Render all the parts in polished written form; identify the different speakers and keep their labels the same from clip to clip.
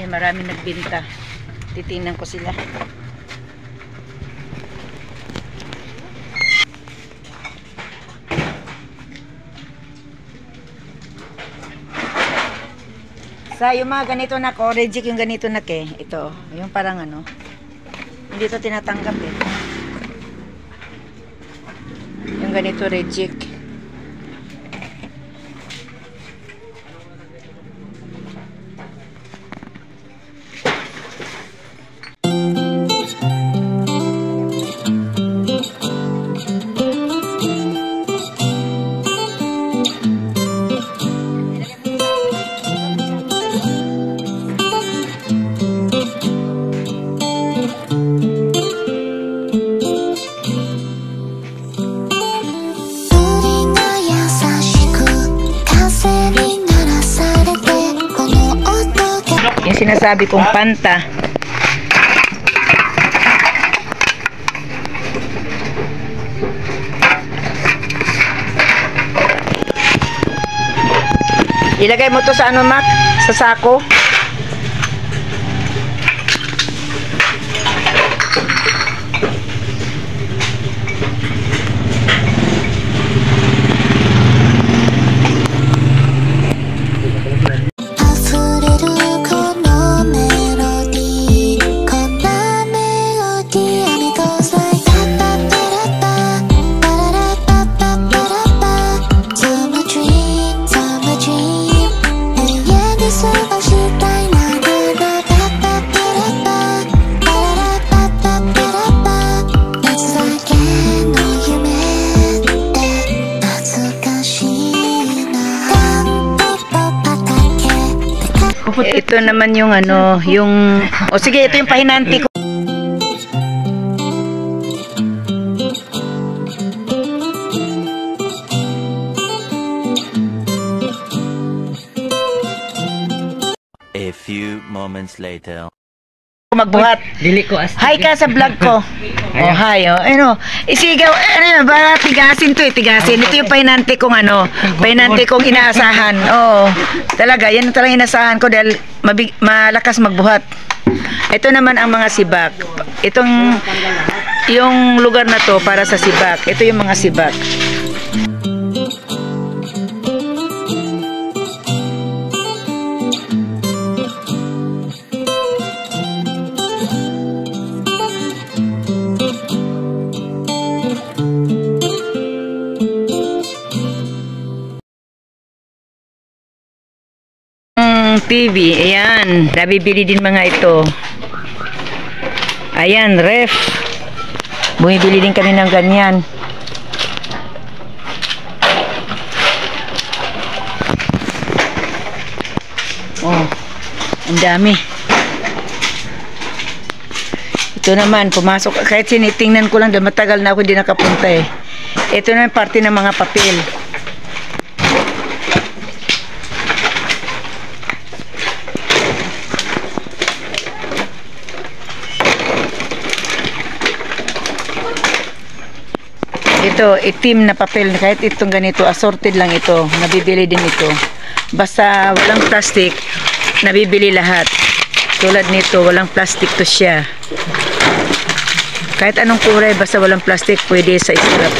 Speaker 1: Ayan, marami nagbinta. Titingnan ko sila. Sa yung mga ganito na ko, reject yung ganito na ke. Ito, yung parang ano. Hindi ito tinatanggap eh. Yung ganito reject. Yung sinasabi kong panta. Ilagay mo to sa ano, Mac? Sa sako. Ito naman yung ano, yung... O sige, ito yung pahinanti ko.
Speaker 2: A few moments later.
Speaker 1: Magbuhat. Hi ka sa vlog ko. Oh, hi. Oh. Ano, isigaw, ano, ba tigasin to eh, tigasin. Ito yung pahinante kong ano, pahinante kong inaasahan. Oo. Talaga, yan talagang inaasahan ko dahil malakas magbuhat. Ito naman ang mga sibak. Itong yung lugar na to para sa sibak. Ito yung mga sibak. TV, ayan, nabibili din mga ito. Ayan, ref. Bumibili din kami ng ganyan. Oh, ang dami. Ito naman, pumasok, kahit sinitingnan ko lang, dahil matagal na ako hindi nakapunta eh. Ito na yung parte ng mga papel. Ito, itim na papel, kahit itong ganito, assorted lang ito, nabibili din ito. Basta walang plastic, nabibili lahat. Tulad nito, walang plastic to siya. Kahit anong kulay, basta walang plastic, pwede sa scrap.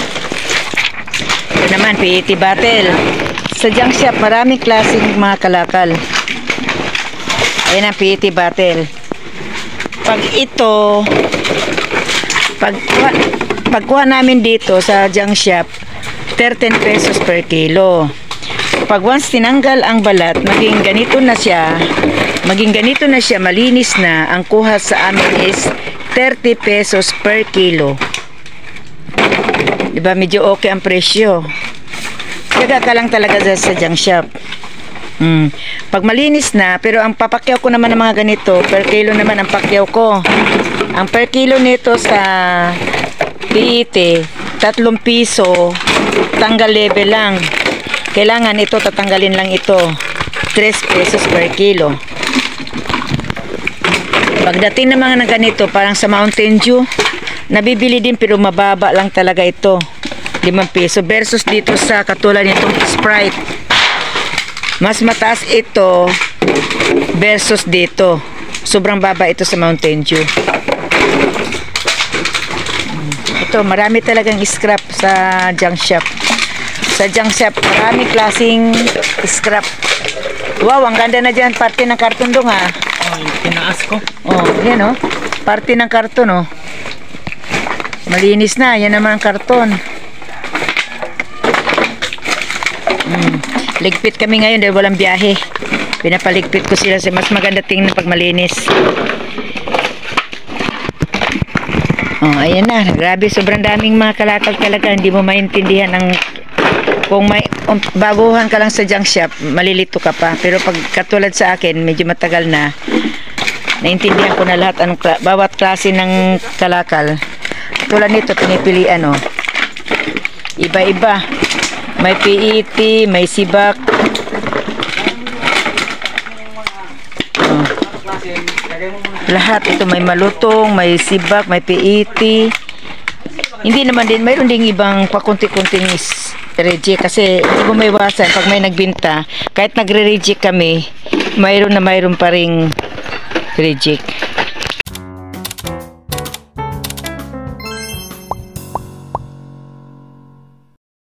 Speaker 1: Ito naman, PET bottle. Sa junk shop, maraming klaseng mga kalakal. Ayan ang PET bottle. Pag ito, pagkuha namin dito sa junk shop, 13 pesos per kilo. Pag once tinanggal ang balat, maging ganito na siya, malinis na, ang kuha sa amin is 30 pesos per kilo. Diba, medyo okay ang presyo. Kaya ka lang talaga sa junk shop. Pag malinis na, pero ang papakyaw ko naman ng mga ganito, per kilo naman ang pakyaw ko. Ang per kilo nito sa PET, 3 piso, tanggal level lang. Kailangan ito, tatanggalin lang ito, 3 pesos per kilo. Pagdating ng mga ganito, parang sa Mountain Dew, nabibili din pero mababa lang talaga ito, 5 peso. Versus dito sa katulad nitong Sprite, mas mataas ito versus dito. sobrang baba ito sa Mountain Dew. Ito, marami talagang scrap sa junk shop. Sa junk shop, marami klaseng scrap. Wow, ang ganda na dyan. Parte ng karton dong ha.
Speaker 3: Oh, tinaas ko.
Speaker 1: Oh, yan oh. Parte ng karton oh. Malinis na. Yan naman ang karton. Ligpit kami ngayon dahil walang biyahe. Pinapaligpit ko sila kasi mas maganda tingnan pag malinis. Oh, ayan na. Grabe, sobrang daming mga kalakal talaga. Hindi mo maintindihan ang kung may baguhan ka lang sa junk shop, malilito ka pa. Pero pag katulad sa akin, medyo matagal na. Naintindihan ko na lahat anong bawat klase ng kalakal. Tulad nito, pinipilian oh. Iba-iba. May PET, may sibak. Oh. Lahat ito may malutong, may sibak, may PET. Hindi naman din, mayroon ding ibang pakunti-kunting reject kasi hindi mo may iwasan pag may nagbinta, kahit nagre-reject kami, mayroon pa ring reject.